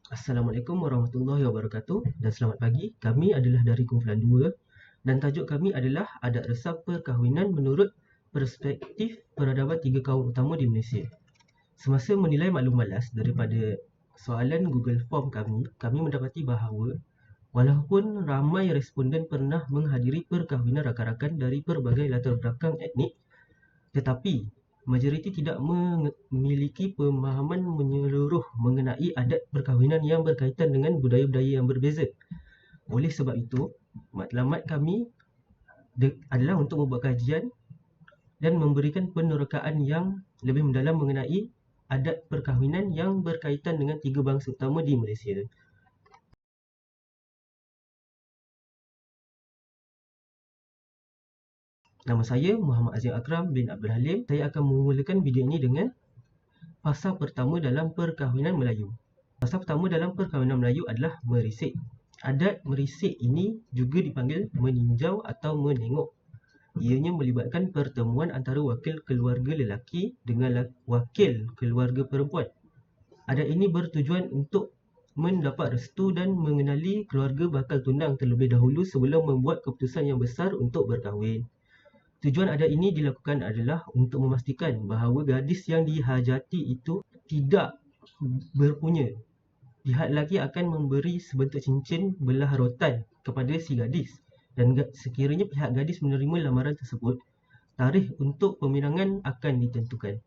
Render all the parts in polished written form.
Assalamualaikum warahmatullahi wabarakatuh dan selamat pagi. Kami adalah dari kumpulan 2 dan tajuk kami adalah Adat Resam Perkahwinan menurut perspektif peradaban 3 kaum utama di Malaysia. Semasa menilai maklum malas daripada soalan Google Form kami mendapati bahawa walaupun ramai responden pernah menghadiri perkahwinan rakan-rakan dari pelbagai latar belakang etnik, tetapi majoriti tidak memiliki pemahaman menyeluruh mengenai adat perkahwinan yang berkaitan dengan budaya-budaya yang berbeza. Oleh sebab itu, matlamat kami adalah untuk membuat kajian dan memberikan penerokaan yang lebih mendalam mengenai adat perkahwinan yang berkaitan dengan 3 bangsa utama di Malaysia. Nama saya Muhammad Azim Akram bin Abdul Halim. Saya akan memulakan video ini dengan fasa pertama dalam perkahwinan Melayu. Fasa pertama dalam perkahwinan Melayu adalah merisik. Adat merisik ini juga dipanggil meninjau atau menengok. Ianya melibatkan pertemuan antara wakil keluarga lelaki dengan wakil keluarga perempuan. Adat ini bertujuan untuk mendapat restu dan mengenali keluarga bakal tunang terlebih dahulu sebelum membuat keputusan yang besar untuk berkahwin. Tujuan adat ini dilakukan adalah untuk memastikan bahawa gadis yang dihajati itu tidak berpunya. Pihak lelaki akan memberi sebentuk cincin belah rotan kepada si gadis dan sekiranya pihak gadis menerima lamaran tersebut, tarikh untuk peminangan akan ditentukan.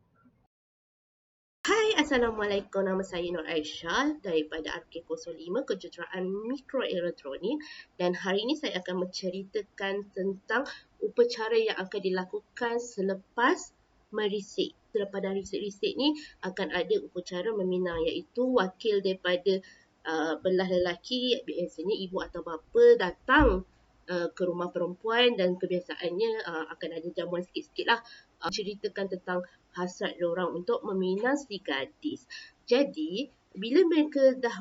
Hai, Assalamualaikum. Nama saya Nur Aisyah daripada RK05 Kejuruteraan Mikroelektronik dan hari ini saya akan menceritakan tentang upacara yang akan dilakukan selepas merisik. Selepas dah risik-risik ni akan ada upacara meminang iaitu wakil daripada belah lelaki, biasanya ibu atau bapa datang ke rumah perempuan dan kebiasaannya akan ada jamuan sikit-sikit lah. Ceritakan tentang hasrat diorang untuk meminang si gadis. Jadi, bila mereka dah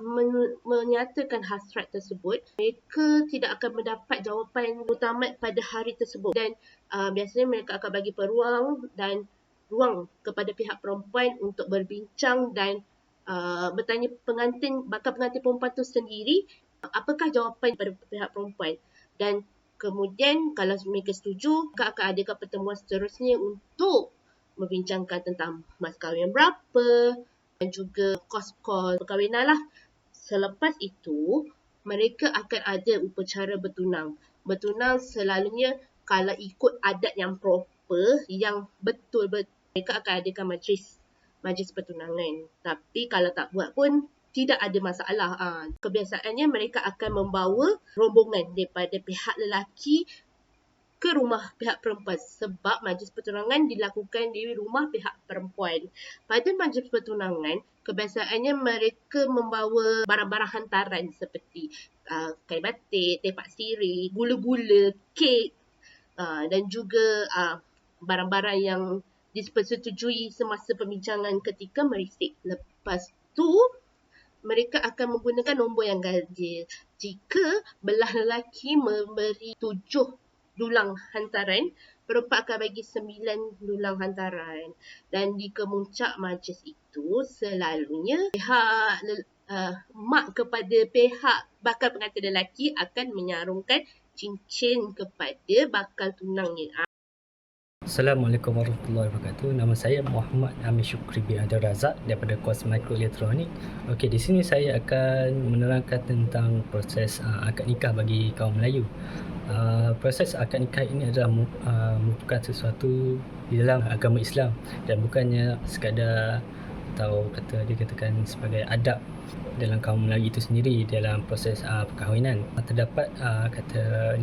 menyatakan hasrat tersebut, mereka tidak akan mendapat jawapan utama pada hari tersebut dan biasanya mereka akan bagi peluang dan ruang kepada pihak perempuan untuk berbincang dan bertanya bakal pengantin perempuan tu sendiri apakah jawapan pada pihak perempuan. Dan kemudian kalau mereka setuju, akan adakan pertemuan seterusnya untuk membincangkan tentang mas kahwin berapa dan juga kos-kos perkahwinan lah. Selepas itu, mereka akan ada upacara bertunang. Bertunang selalunya kalau ikut adat yang proper, yang betul-betul, mereka akan adakan majlis pertunangan. Tapi kalau tak buat pun, tidak ada masalah. Kebiasaannya mereka akan membawa rombongan daripada pihak lelaki ke rumah pihak perempuan sebab majlis pertunangan dilakukan di rumah pihak perempuan. Pada majlis pertunangan, kebiasaannya mereka membawa barang-barang hantaran seperti kain batik, tepak sirih, gula-gula, kek dan juga barang-barang yang dipersetujui semasa pembincangan ketika merisik. Lepas tu, mereka akan menggunakan nombor yang ganjil. Jika belah lelaki memberi 7 dulang hantaran, perempuan akan bagi 9 dulang hantaran. Dan di kemuncak majlis itu, selalunya pihak mak kepada pihak bakal pengantin lelaki akan menyarungkan cincin kepada bakal tunangnya. Assalamualaikum warahmatullahi wabarakatuh. Nama saya Muhammad Amir Syukri bin Abdul Razak daripada kos Mikroelektronik. Okey, di sini saya akan menerangkan tentang proses akad nikah bagi kaum Melayu. Proses akad nikah ini adalah merupakan sesuatu di dalam agama Islam dan bukannya sekadar atau dikatakan sebagai adab dalam kaum Melayu itu sendiri dalam proses perkahwinan. Terdapat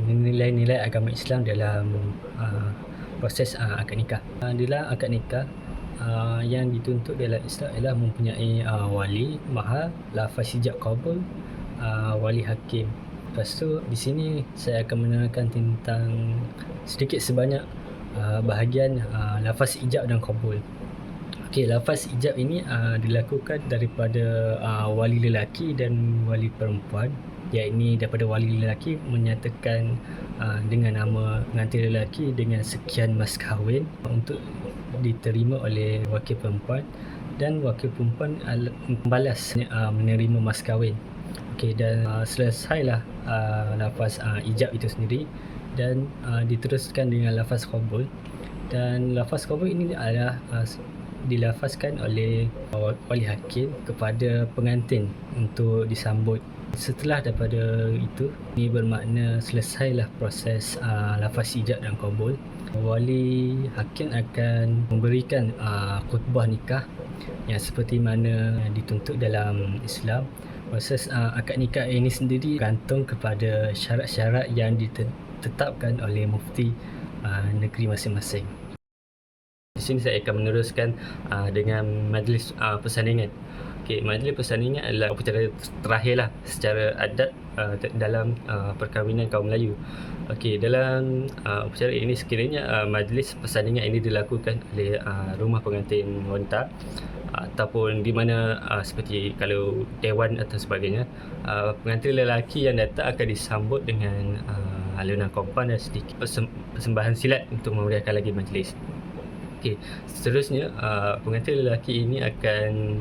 nilai-nilai agama Islam dalam proses akad nikah. Dalam akad nikah yang dituntut dalam Islam ialah mempunyai wali, mahar, lafaz ijab qabul, wali hakim. Lepas tu di sini saya akan menerangkan tentang sedikit sebanyak bahagian lafaz ijab dan qabul. Okey, lafaz ijab ini dilakukan daripada wali lelaki dan wali perempuan. Iaitu daripada wali lelaki menyatakan dengan nama pengantin lelaki dengan sekian mas kahwin untuk diterima oleh wakil perempuan dan wakil perempuan membalas menerima mas kahwin. Okey, dan selesailah lafaz ijab itu sendiri, dan diteruskan dengan lafaz qabul. Dan lafaz qabul ini adalah dilafazkan oleh wali hakim kepada pengantin untuk disambut. Setelah daripada itu, ini bermakna selesailah proses lafaz ijab dan qabul. Wali hakim akan memberikan khutbah nikah yang seperti mana dituntut dalam Islam. Proses akad nikah ini sendiri bergantung kepada syarat-syarat yang ditetapkan oleh mufti negeri masing-masing. Di sini saya akan meneruskan dengan majlis persandingan. Okey, majlis persandingan adalah upacara terakhirlah secara adat dalam perkahwinan kaum Melayu. Okey, dalam upacara ini sekiranya majlis persandingan ini dilakukan oleh rumah pengantin wanita ataupun di mana seperti kalau dewan atau sebagainya, pengantin lelaki yang datang akan disambut dengan alunan kompan dan sedikit persembahan silat untuk memeriahkan lagi majlis. Okey, seterusnya pengantin lelaki ini akan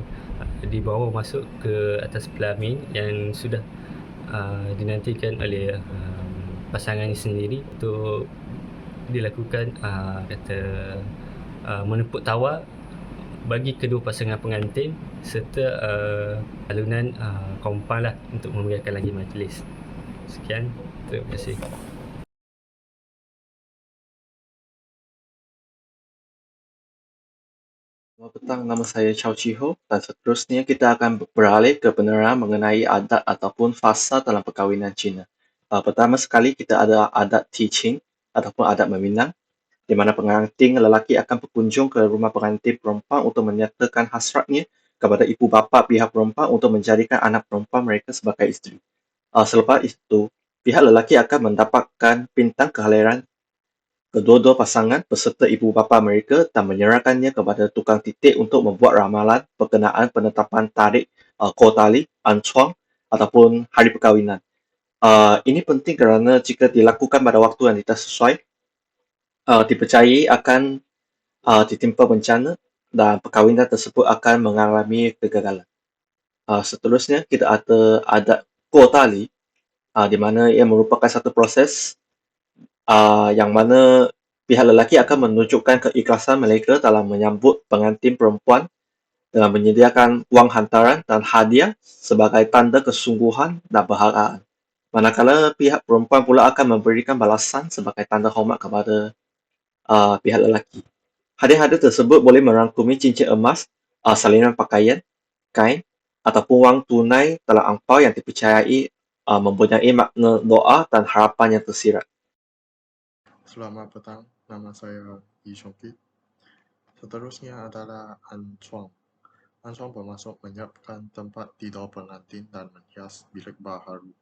dibawa masuk ke atas pelamin yang sudah dinantikan oleh pasangannya sendiri untuk dilakukan menepuk tawa bagi kedua pasangan pengantin serta alunan kompan lah untuk memeriahkan lagi majlis. Sekian, terima kasih. Selamat petang, nama saya Chow Chi Ho dan seterusnya kita akan beralih ke penerang mengenai adat ataupun fasa dalam perkahwinan Cina. Pertama sekali kita ada adat Qing ataupun adat meminang, di mana pengantin lelaki akan berkunjung ke rumah pengantin perempuan untuk menyatakan hasratnya kepada ibu bapa pihak perempuan untuk menjadikan anak perempuan mereka sebagai isteri. Selepas itu, pihak lelaki akan mendapatkan bintang kehadiran kedua-dua pasangan beserta ibu bapa mereka dan menyerahkannya kepada tukang titik untuk membuat ramalan berkenaan penetapan tarikh Qotali, Ancuang ataupun hari perkahwinan. Ini penting kerana jika dilakukan pada waktu yang tidak sesuai, dipercayai akan ditimpa bencana dan perkahwinan tersebut akan mengalami kegagalan. Seterusnya kita ada adat Qotali, di mana ia merupakan satu proses yang mana pihak lelaki akan menunjukkan keikhlasan mereka dalam menyambut pengantin perempuan dengan menyediakan wang hantaran dan hadiah sebagai tanda kesungguhan dan perhargaan. Manakala pihak perempuan pula akan memberikan balasan sebagai tanda hormat kepada pihak lelaki. Hadiah-hadiah tersebut boleh merangkumi cincin emas, salinan pakaian, kain ataupun wang tunai dalam angpau yang dipercayai mempunyai makna doa dan harapan yang tersirat. Selamat petang, nama saya Yi Chongkit. Seterusnya adalah Ancuang. Ancuang bermaksud menyiapkan tempat tidur pengantin dan menghias bilik baharu.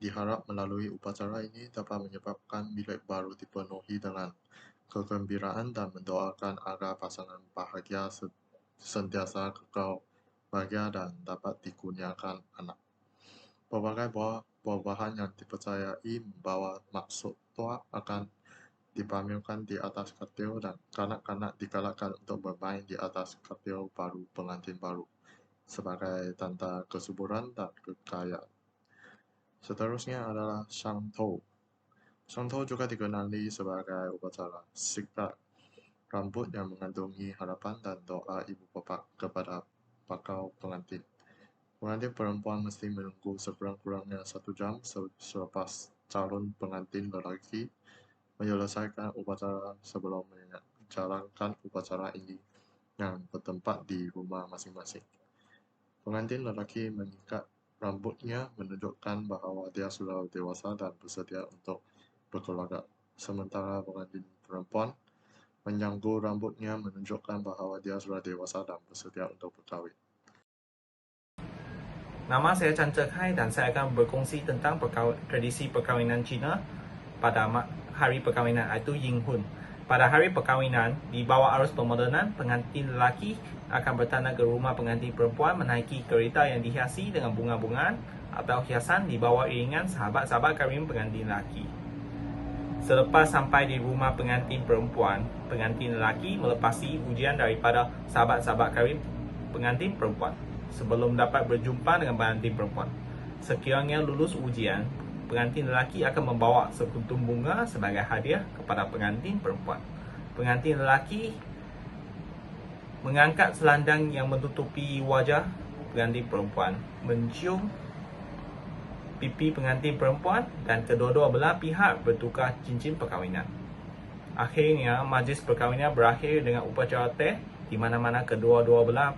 Diharap melalui upacara ini dapat menyebabkan bilik baru dipenuhi dengan kegembiraan dan mendoakan agar pasangan bahagia sentiasa kekal bahagia dan dapat dikurniakan anak. Berbagai buah-buahan yang dipercayai membawa maksud doa akan dipamerkan di atas katil dan kanak-kanak digalakkan untuk bermain di atas katil baru pengantin baru sebagai tanda kesuburan dan kekayaan. Seterusnya adalah Shang Tou. Shang Tou juga dikenali sebagai upacara sikat rambut yang mengandungi harapan dan doa ibu bapa kepada bakal pengantin. Pengantin perempuan mesti menunggu sekurang-kurangnya 1 jam selepas calon pengantin lelaki menyelesaikan upacara sebelum menjalankan upacara ini yang bertempat di rumah masing-masing. Pengantin lelaki mengikat rambutnya menunjukkan bahawa dia sudah dewasa dan bersedia untuk berkeluarga. Sementara pengantin perempuan menyanggu rambutnya menunjukkan bahawa dia sudah dewasa dan bersedia untuk berkahwin. Nama saya Chan Zhe Kai dan saya akan berkongsi tentang tradisi perkahwinan Cina pada hari perkahwinan, iaitu Ying Hun. Pada hari perkahwinan, di bawah arus pemodenan, pengantin lelaki akan bertanda ke rumah pengantin perempuan menaiki kereta yang dihiasi dengan bunga-bungaan atau hiasan di bawah iringan sahabat-sahabat kahwin pengantin lelaki. Selepas sampai di rumah pengantin perempuan, pengantin lelaki melepasi ujian daripada sahabat-sahabat kahwin pengantin perempuan sebelum dapat berjumpa dengan pengantin perempuan. Sekiranya lulus ujian, pengantin lelaki akan membawa sekuntum bunga sebagai hadiah kepada pengantin perempuan. Pengantin lelaki mengangkat selendang yang menutupi wajah pengantin perempuan, mencium pipi pengantin perempuan dan kedua-dua belah pihak bertukar cincin perkahwinan. Akhirnya, majlis perkahwinan berakhir dengan upacara teh di mana-mana kedua-dua belah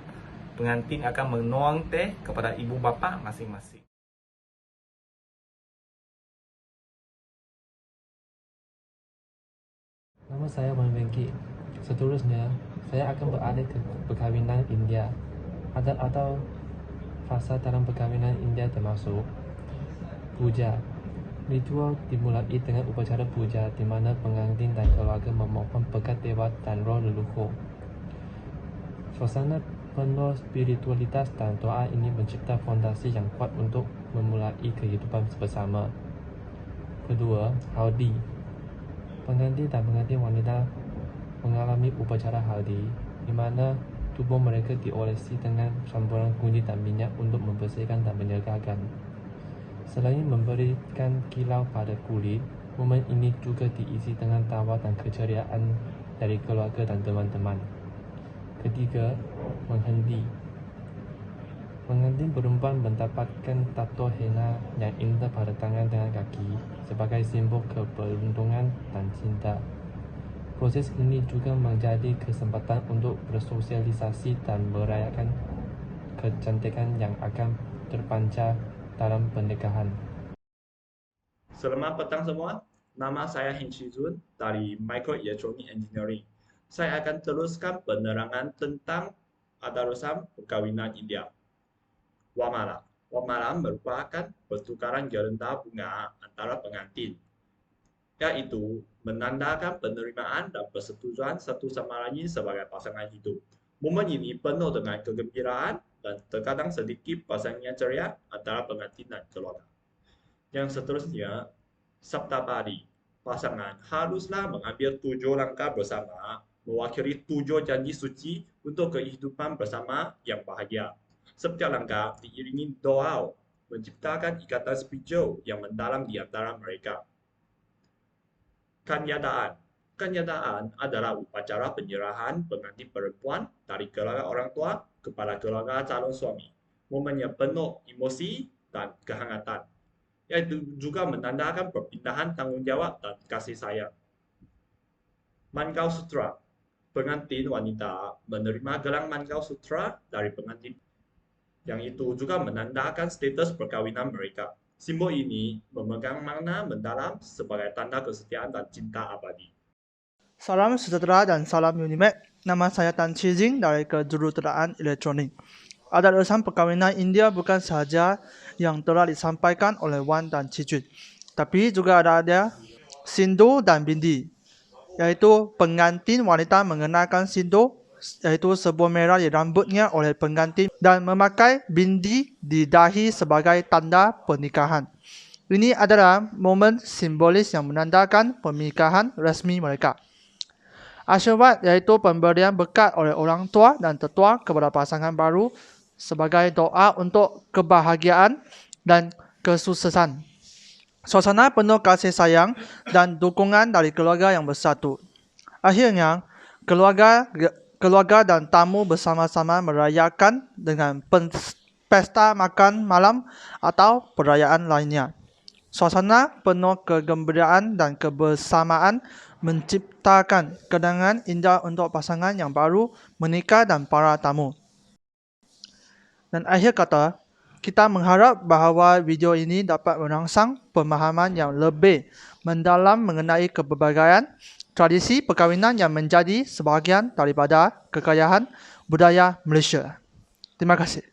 pengantin akan menuang teh kepada ibu bapa masing-masing. Nama saya Wan Wengki. Seterusnya, saya akan beralih ke perkahwinan India. Adat atau fasa dalam perkahwinan India termasuk puja. Ritual dimulai dengan upacara puja di mana pengantin dan keluarga memohon berkat dewa dan roh leluhur. Suasana penuh spiritualitas dan doa ini mencipta fondasi yang kuat untuk memulai kehidupan bersama. Kedua, haldi. Pengantin dan pengantin wanita mengalami upacara haldi di mana tubuh mereka diolesi dengan campuran kunyit dan minyak untuk membersihkan dan menyegarkan. Selain memberikan kilau pada kulit, momen ini juga diisi dengan tawa dan keceriaan dari keluarga dan teman-teman. Ketiga, menghendi. Pengantin perempuan mendapatkan tato henna yang indah pada tangan dan kaki sebagai simbol keberuntungan dan cinta. Proses ini juga menjadi kesempatan untuk bersosialisasi dan merayakan kecantikan yang akan terpancar dalam pernikahan. Selamat petang semua, nama saya Hin Shizun dari Microelectronic Engineering. Saya akan teruskan penerangan tentang adat resam perkahwinan India. Wamala. Wamala merupakan pertukaran gerenda bunga antara pengantin, yaitu menandakan penerimaan dan persetujuan satu sama lain sebagai pasangan hidup. Momen ini penuh dengan kegembiraan dan terkadang sedikit pasangan ceria antara pengantin dan keluarga. Yang seterusnya, Saptabadi. Pasangan haruslah mengambil 7 langkah bersama, mewakili 7 janji suci untuk kehidupan bersama yang bahagia. Setiap langkah diiringi doa, menciptakan ikatan spiritual yang mendalam di antara mereka. Kanyadaan. Kanyadaan adalah upacara penyerahan pengantin perempuan dari keluarga orang tua kepada keluarga calon suami. Momennya penuh emosi dan kehangatan, yaitu juga menandakan perpindahan tanggung jawab dan kasih sayang. Mangkau Sutra. Pengantin wanita menerima gelang Mangkau Sutra dari pengantin, yang itu juga menandakan status perkawinan mereka. Simbol ini memegang makna mendalam sebagai tanda kesetiaan dan cinta abadi. Salam sejahtera dan salam Unimed. Nama saya Tan Chi Jing dari Kejuruteraan Elektronik. Adat resam perkahwinan India bukan sahaja yang telah disampaikan oleh Wan dan Chi Jun, tapi juga ada sindu dan bindi, yaitu pengantin wanita mengenakan sindu, yaitu sebuah merah di rambutnya oleh pengantin, dan memakai bindi di dahi sebagai tanda pernikahan. Ini adalah momen simbolis yang menandakan pernikahan resmi mereka. Asyirwad yaitu pemberian berkat oleh orang tua dan tetua kepada pasangan baru sebagai doa untuk kebahagiaan dan kesuksesan. Suasana penuh kasih sayang dan dukungan dari keluarga yang bersatu. Akhirnya, keluarga dan tamu bersama-sama merayakan dengan pesta makan malam atau perayaan lainnya. Suasana penuh kegembiraan dan kebersamaan menciptakan kenangan indah untuk pasangan yang baru menikah dan para tamu. Dan akhir kata, kita mengharap bahawa video ini dapat merangsang pemahaman yang lebih mendalam mengenai kepelbagaian tradisi perkahwinan yang menjadi sebahagian daripada kekayaan budaya Malaysia. Terima kasih.